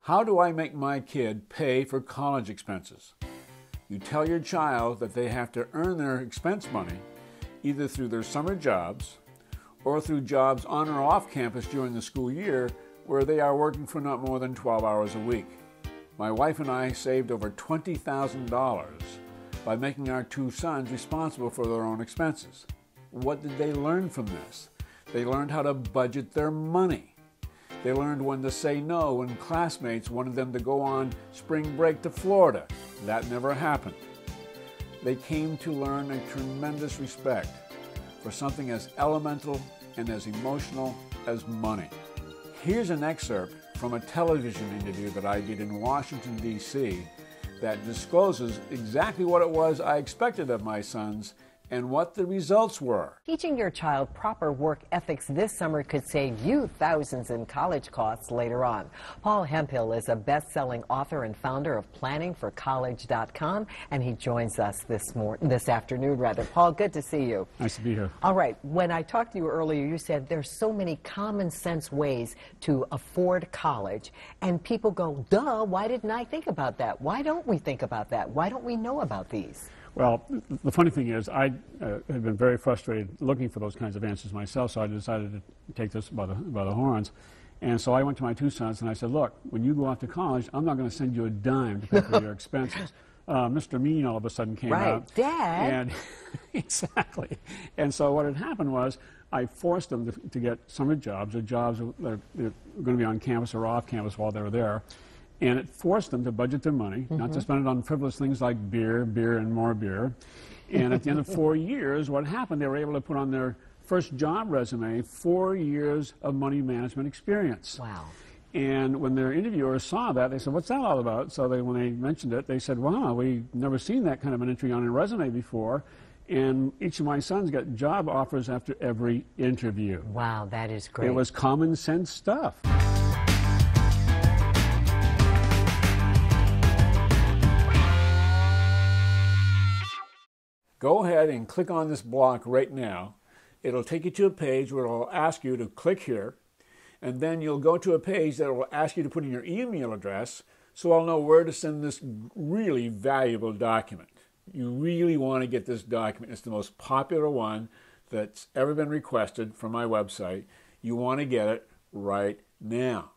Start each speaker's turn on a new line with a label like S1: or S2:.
S1: How do I make my kid pay for college expenses? You tell your child that they have to earn their expense money either through their summer jobs or through jobs on or off campus during the school year where they are working for not more than 12 hours a week. My wife and I saved over $20,000 by making our two sons responsible for their own expenses. What did they learn from this? They learned how to budget their money. They learned when to say no when classmates wanted them to go on spring break to Florida. That never happened. They came to learn a tremendous respect for something as elemental and as emotional as money. Here's an excerpt from a television interview that I did in Washington, D.C. that discloses exactly what it was I expected of my sons and what the results were.
S2: Teaching your child proper work ethics this summer could save you thousands in college costs later on. Paul Hemphill is a best-selling author and founder of PlanningForCollege.com, and he joins us this afternoon. Paul, good to see you.
S3: Nice to be here.
S2: All right, when I talked to you earlier, you said there's so many common sense ways to afford college, and people go, duh, why didn't I think about that? Why don't we think about that? Why don't we know about these?
S3: Well, the funny thing is, I have been very frustrated looking for those kinds of answers myself, so I decided to take this by the horns. And so I went to my two sons and I said, look, when you go off to college, I'm not going to send you a dime to pay for your expenses. Mr. Mean all of a sudden came out.
S2: Dad.
S3: And exactly. And so what had happened was I forced them to get summer jobs, or jobs that are going to be on campus or off campus while they were there. And it forced them to budget their money, not to spend it on frivolous things like beer, and more beer. And at the end of 4 years, what happened, they were able to put on their first job resume 4 years of money management experience.
S2: Wow.
S3: And when their interviewers saw that, they said, what's that all about? So when they mentioned it, they said, wow, we've never seen that kind of an entry on a resume before. And each of my sons got job offers after every interview.
S2: Wow, that is great.
S3: It was common sense stuff.
S1: Go ahead and click on this block right now. It'll take you to a page where it'll ask you to click here, and then you'll go to a page that will ask you to put in your email address so I'll know where to send this really valuable document. You really want to get this document. It's the most popular one that's ever been requested from my website. You want to get it right now.